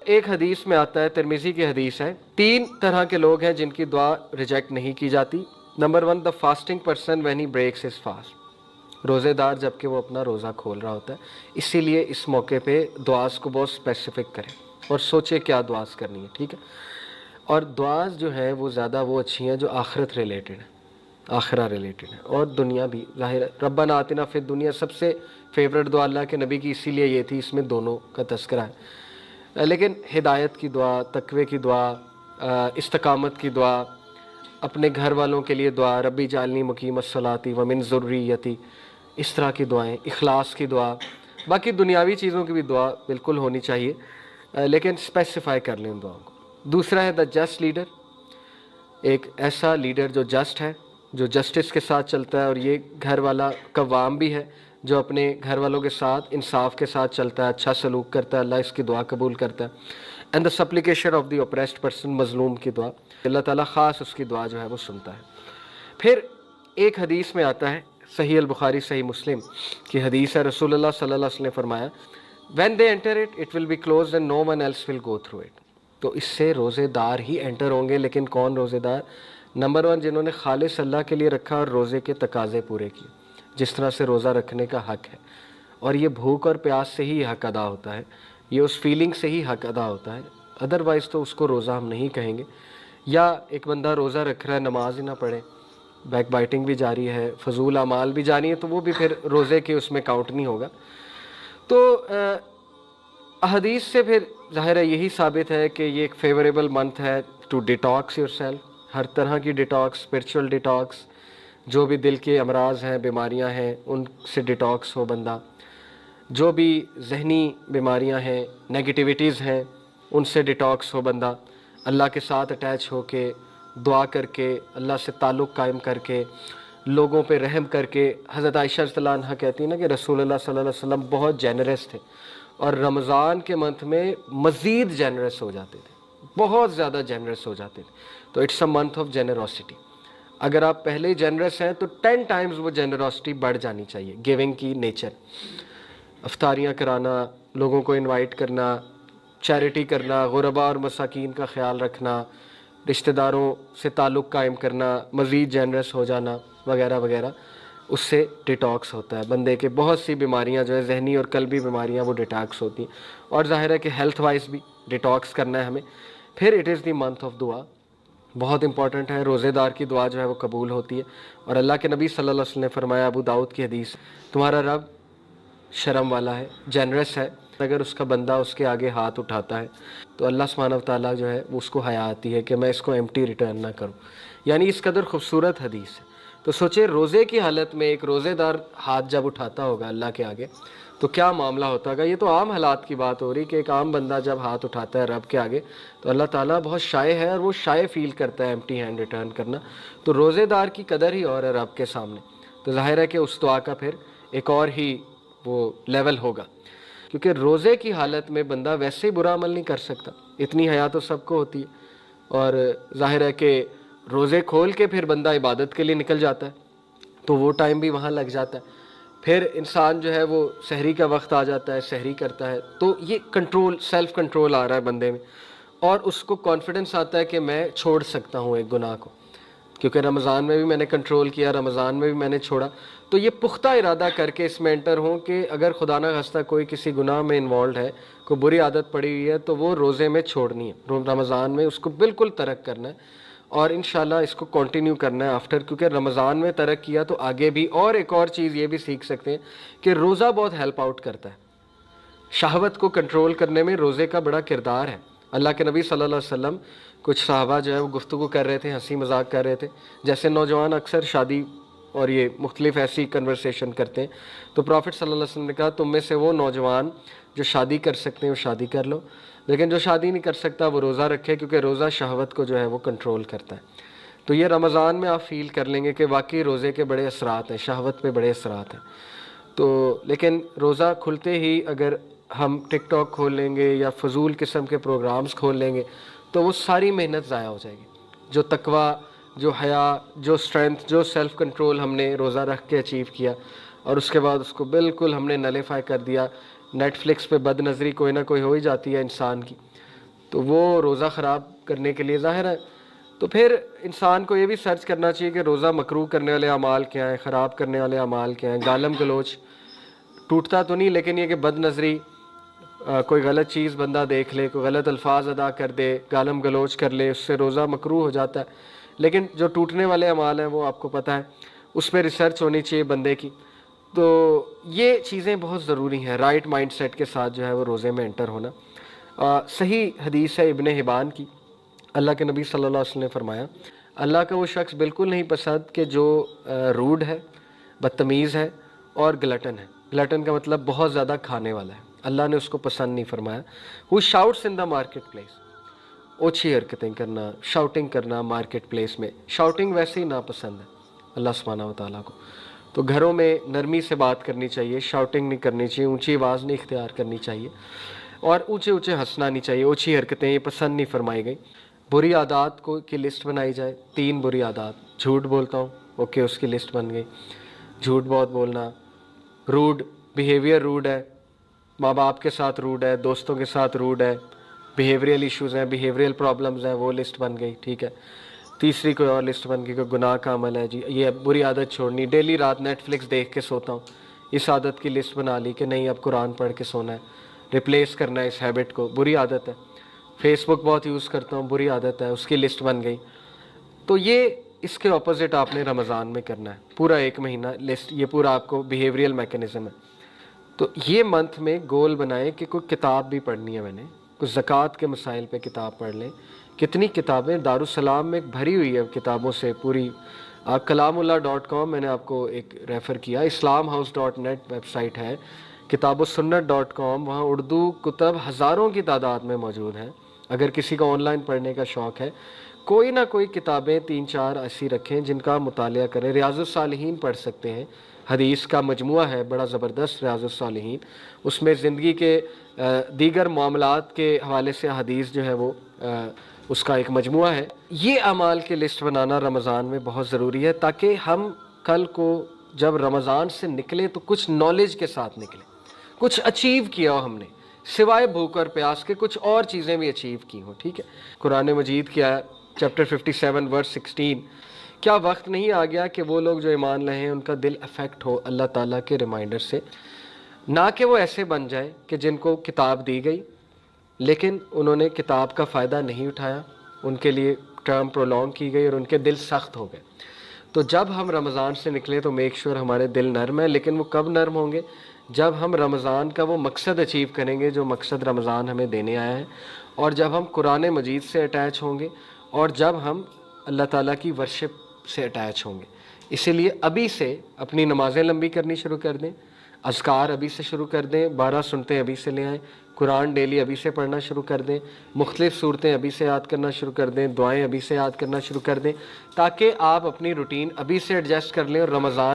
ایک حدیث میں آتا ہے، ترمذی کی حدیث ہے، 3 طرح کے لوگ ہیں جن کی دعا ریجیکٹ نہیں کی جاتی۔ نمبر 1، the fasting person when he breaks his fast, روزے دار جب کہ وہ اپنا روزہ کھول رہا ہوتا ہے۔ اسی لیے اس موقع پہ دعاز کو بہت اسپیسیفک کریں اور سوچے کیا دعاز کرنی ہے، ٹھیک ہے۔ اور دعاز جو ہے وہ زیادہ وہ اچھی ہیں جو آخرت ریلیٹڈ ہیں، آخرہ ریلیٹڈ ہے، اور دنیا بھی ظاہر ہے۔ ربنا آتنا فی الدنیا سب سے فیوریٹ دعا اللہ کے نبی کی اسی لیے یہ تھی، اس میں دونوں کا تذکرہ ہے۔ لیکن ہدایت کی دعا، تقوی کی دعا، استقامت کی دعا، اپنے گھر والوں کے لیے دعا، ربی جعلنی مقیم الصلاۃ ومن ذریتی، اس طرح کی دعائیں، اخلاص کی دعا، باقی دنیاوی چیزوں کی بھی دعا بالکل ہونی چاہیے، لیکن اسپیسیفائی کر لیں ان دعاؤں کو۔ دوسرا ہے دا جسٹ لیڈر، ایک ایسا لیڈر جو جسٹ ہے، جو جسٹس کے ساتھ چلتا ہے، اور یہ گھر والا قوام بھی ہے جو اپنے گھر والوں کے ساتھ انصاف کے ساتھ چلتا ہے، اچھا سلوک کرتا ہے، اللہ اس کی دعا قبول کرتا ہے۔ And the supplication of the oppressed person, مظلوم کی دعا، اللہ تعالیٰ خاص اس کی دعا جو ہے وہ سنتا ہے۔ پھر ایک حدیث میں آتا ہے، صحیح البخاری صحیح مسلم کی حدیث ہے، رسول اللہ صلی اللہ علیہ وسلم نے فرمایا when they enter it it will be closed and no one else will go through it۔ تو اس سے روزے دار ہی انٹر ہوں گے، لیکن کون روزے دار؟ نمبر 1، جنہوں نے خالص اللہ کے لیے رکھا اور روزے کے تقاضے پورے کیے، جس طرح سے روزہ رکھنے کا حق ہے، اور یہ بھوک اور پیاس سے ہی حق ادا ہوتا ہے، یہ اس فیلنگ سے ہی حق ادا ہوتا ہے، ادروائز تو اس کو روزہ ہم نہیں کہیں گے۔ یا ایک بندہ روزہ رکھ رہا ہے، نماز ہی نہ پڑھے، بیک بائٹنگ بھی جاری ہے، فضول اعمال بھی جاری ہے، تو وہ بھی پھر روزے کے اس میں کاؤنٹ نہیں ہوگا۔ تو احادیث سے پھر ظاہر ہے یہی ثابت ہے کہ یہ ایک فیوریبل منتھ ہے ٹو ڈیٹاکس یور سیلف، ہر طرح کی ڈیٹاکس، اسپرچول ڈیٹاکس، جو بھی دل کے امراض ہیں، بیماریاں ہیں، ان سے ڈیٹاکس ہو بندہ، جو بھی ذہنی بیماریاں ہیں، نیگیٹیویٹیز ہیں، ان سے ڈیٹاکس ہو بندہ، اللہ کے ساتھ اٹیچ ہو کے، دعا کر کے، اللہ سے تعلق قائم کر کے، لوگوں پہ رحم کر کے۔ حضرت عائشہ رضی اللہ عنہ کہتی ہیں نا کہ رسول اللہ صلی اللہ علیہ وسلم بہت جینرس تھے، اور رمضان کے منتھ میں مزید جینرس ہو جاتے تھے، بہت زیادہ جینرس ہو جاتے تھے۔ تو it's a month of generosity, اگر آپ پہلے ہی جینرس ہیں تو 10 ٹائمز وہ جینروسٹی بڑھ جانی چاہیے، گیونگ کی نیچر، افطاریاں کرانا، لوگوں کو انوائٹ کرنا، چیریٹی کرنا، غرباء اور مساکین کا خیال رکھنا، رشتہ داروں سے تعلق قائم کرنا، مزید جینرس ہو جانا وغیرہ وغیرہ، اس سے ڈیٹاکس ہوتا ہے بندے کے۔ بہت سی بیماریاں جو ہے ذہنی اور قلبی بیماریاں وہ ڈیٹاکس ہوتی ہیں، اور ظاہر ہے کہ ہیلتھ وائز بھی ڈیٹاکس کرنا ہے ہمیں۔ پھر it is the month of دعا، بہت امپورٹنٹ ہے، روزے دار کی دعا جو ہے وہ قبول ہوتی ہے، اور اللہ کے نبی صلی اللہ علیہ وسلم نے فرمایا، ابو داؤد کی حدیث، تمہارا رب شرم والا ہے، جینرس ہے، اگر اس کا بندہ اس کے آگے ہاتھ اٹھاتا ہے تو اللہ سبحانہ و تعالیٰ جو ہے وہ اس کو حیا آتی ہے کہ میں اس کو ایمٹی ریٹرن نہ کروں، یعنی اس قدر خوبصورت حدیث ہے۔ تو سوچے روزے کی حالت میں ایک روزے دار ہاتھ جب اٹھاتا ہوگا اللہ کے آگے تو کیا معاملہ ہوتا ہوگا۔ یہ تو عام حالات کی بات ہو رہی کہ ایک عام بندہ جب ہاتھ اٹھاتا ہے رب کے آگے تو اللہ تعالیٰ بہت شائع ہے، اور وہ شائع فیل کرتا ہے ایمٹی ہینڈ ریٹرن کرنا۔ تو روزے دار کی قدر ہی اور ہے رب کے سامنے، تو ظاہر ہے کہ اس دعا کا پھر ایک اور ہی وہ لیول ہوگا، کیونکہ روزے کی حالت میں بندہ ویسے ہی برا عمل نہیں کر سکتا، اتنی حیا تو سب کو ہوتی ہے، اور ظاہر ہے کہ روزے کھول کے پھر بندہ عبادت کے لیے نکل جاتا ہے تو وہ ٹائم بھی وہاں لگ جاتا ہے۔ پھر انسان جو ہے وہ سحری کا وقت آ جاتا ہے، سحری کرتا ہے، تو یہ کنٹرول، سیلف کنٹرول آ رہا ہے بندے میں، اور اس کو کانفیڈنس آتا ہے کہ میں چھوڑ سکتا ہوں ایک گناہ کو، کیونکہ رمضان میں بھی میں نے کنٹرول کیا، رمضان میں بھی میں نے چھوڑا۔ تو یہ پختہ ارادہ کر کے اس میں انٹر ہوں کہ اگر خدا نہ خواستہ کوئی کسی گناہ میں انوالوڈ ہے، کوئی بری عادت پڑی ہوئی ہے، تو وہ روزے میں چھوڑنی ہے، رمضان میں اس کو بالکل ترک کرنا ہے، اور انشاءاللہ اس کو کنٹینیو کرنا ہے آفٹر، کیونکہ رمضان میں ترک کیا تو آگے بھی۔ اور ایک اور چیز یہ بھی سیکھ سکتے ہیں کہ روزہ بہت ہیلپ آؤٹ کرتا ہے، شہوت کو کنٹرول کرنے میں روزے کا بڑا کردار ہے۔ اللہ کے نبی صلی اللہ علیہ وسلم، کچھ صحابہ جو ہے وہ گفتگو کر رہے تھے، ہنسی مذاق کر رہے تھے، جیسے نوجوان اکثر شادی اور یہ مختلف ایسی کنورسیشن کرتے ہیں، تو پروفٹ صلی اللہ علیہ وسلم نے کہا تم میں سے وہ نوجوان جو شادی کر سکتے ہیں وہ شادی کر لو، لیکن جو شادی نہیں کر سکتا وہ روزہ رکھے، کیونکہ روزہ شہوت کو جو ہے وہ کنٹرول کرتا ہے۔ تو یہ رمضان میں آپ فیل کر لیں گے کہ واقعی روزے کے بڑے اثرات ہیں، شہوت پہ بڑے اثرات ہیں۔ تو لیکن روزہ کھلتے ہی اگر ہم ٹک ٹاک کھول لیں گے یا فضول قسم کے پروگرامز کھول لیں گے تو وہ ساری محنت ضائع ہو جائے گی، جو تقوی، جو حیا، جو اسٹرینتھ، جو سیلف کنٹرول ہم نے روزہ رکھ کے اچیو کیا، اور اس کے بعد اس کو بالکل ہم نے نلیفائی کر دیا۔ نیٹ فلکس پہ بد نظری کوئی نہ کوئی ہو ہی جاتی ہے انسان کی، تو وہ روزہ خراب کرنے کے لیے ظاہر ہے. تو پھر انسان کو یہ بھی سرچ کرنا چاہیے کہ روزہ مکروہ کرنے والے اعمال کیا ہیں, خراب کرنے والے اعمال کیا ہیں. گالم گلوچ ٹوٹتا تو نہیں, لیکن یہ کہ بد نظری, کوئی غلط چیز بندہ دیکھ لے, کوئی غلط الفاظ ادا کر دے, گالم گلوچ کر لے, اس سے روزہ مکروہ ہو جاتا ہے. لیکن جو ٹوٹنے والے اعمال ہیں وہ آپ کو پتہ ہے, اس پہ ریسرچ ہونی چاہیے بندے کی. تو یہ چیزیں بہت ضروری ہیں رائٹ مائنڈ سیٹ کے ساتھ جو ہے وہ روزے میں انٹر ہونا. صحیح حدیث ہے ابن حبان کی, اللہ کے نبی صلی اللہ علیہ وسلم نے فرمایا اللہ کا وہ شخص بالکل نہیں پسند کہ جو روڈ ہے, بدتمیز ہے اور گلٹن ہے. گلٹن کا مطلب بہت زیادہ کھانے والا ہے, اللہ نے اس کو پسند نہیں فرمایا. وہ شاؤٹس ان دا مارکیٹ پلیس, اوچھی حرکتیں کرنا, شاؤٹنگ کرنا مارکیٹ پلیس میں. شاؤٹنگ ویسے ہی ناپسند ہے اللہ سبحانہ و تعالیٰ کو. تو گھروں میں نرمی سے بات کرنی چاہیے, شاؤٹنگ نہیں کرنی چاہیے, اونچی آواز نہیں اختیار کرنی چاہیے, اور اونچے اونچے ہنسنا نہیں چاہیے. اوچھی حرکتیں یہ پسند نہیں فرمائی گئی. بری عادات کی لسٹ بنائی جائے, 3 بری عادات. جھوٹ بولتا ہوں, اوکے, اس کی لسٹ بن گئی. جھوٹ بہت بولنا, روڈ بیہیویئر, روڈ ہے, ماں باپ کے ساتھ روڈ ہے, دوستوں کے ساتھ روڈ ہے, بیہیویئرل ایشوز ہیں, بیہیویئرل پرابلمز ہیں, وہ لسٹ بن گئی, ٹھیک ہے. تیسری کوئی اور لسٹ بن گئی, کوئی گناہ کا عمل ہے جی, یہ بری عادت چھوڑنی, ڈیلی رات نیٹ فلکس دیکھ کے سوتا ہوں, اس عادت کی لسٹ بنا لی کہ نہیں اب قرآن پڑھ کے سونا ہے, ریپلیس کرنا ہے اس ہیبٹ کو, بری عادت ہے. فیس بک بہت یوز کرتا ہوں, بری عادت ہے, اس کی لسٹ بن گئی. تو یہ اس کے اپوزٹ آپ نے رمضان میں کرنا ہے, پورا 1 مہینہ لسٹ, یہ پورا آپ کو بیہیویئرل میکینزم ہے. تو یہ منتھ میں گول بنائیں کہ کوئی کتاب بھی پڑھنی ہے, میں نے کچھ زکوٰۃ کے مسائل پہ کتاب پڑھ لیں. کتنی کتابیں دارالسلام میں بھری ہوئی ہے کتابوں سے پوری. آپ kalamullah.com میں نے آپ کو ایک ریفر کیا, islamhouse.net ویب سائٹ ہے, kitabusunnat.com, وہاں اردو کتب ہزاروں کی تعداد میں موجود ہیں. اگر کسی کو آن لائن پڑھنے کا شوق ہے, کوئی نہ کوئی کتابیں 3-4 ایسی رکھیں جن کا مطالعہ کریں. ریاض الصالحین پڑھ سکتے ہیں, حدیث کا مجموعہ ہے بڑا زبردست ریاض الصالحین, اس میں زندگی کے دیگر معاملات کے حوالے سے حدیث جو ہے وہ اس کا ایک مجموعہ ہے. یہ اعمال کی لسٹ بنانا رمضان میں بہت ضروری ہے, تاکہ ہم کل کو جب رمضان سے نکلے تو کچھ نالج کے ساتھ نکلیں, کچھ اچیو کیا ہو ہم نے, سوائے بھوک اور پیاس کے کچھ اور چیزیں بھی اچیو کی ہوں. ٹھیک ہے, قرآن مجید کیا ہے, چیپٹر 57 ورس 16, کیا وقت نہیں آ گیا کہ وہ لوگ جو ایمان لائے ہیں ان کا دل افیکٹ ہو اللہ تعالیٰ کے ریمائنڈر سے, نہ کہ وہ ایسے بن جائے کہ جن کو کتاب دی گئی لیکن انہوں نے کتاب کا فائدہ نہیں اٹھایا, ان کے لیے ٹرم پرولونگ کی گئی اور ان کے دل سخت ہو گئے. تو جب ہم رمضان سے نکلیں تو میک شور ہمارے دل نرم ہیں, لیکن وہ کب نرم ہوں گے, جب ہم رمضان کا وہ مقصد اچیو کریں گے جو مقصد رمضان ہمیں دینے آیا ہے, اور جب ہم قرآن مجید سے اٹیچ ہوں گے, اور جب ہم اللہ تعالیٰ کی ورشپ سے اٹیچ ہوں گے. اسی لیے ابھی سے اپنی نمازیں لمبی کرنی شروع کر دیں, اذکار ابھی سے شروع کر دیں, 12 سنتیں ابھی سے لے آئیں, قرآن ڈیلی ابھی سے پڑھنا شروع کر دیں, مختلف صورتیں ابھی سے یاد کرنا شروع کر دیں, دعائیں ابھی سے یاد کرنا شروع کر دیں, تاکہ آپ اپنی روٹین ابھی سے ایڈجسٹ کر لیں اور رمضان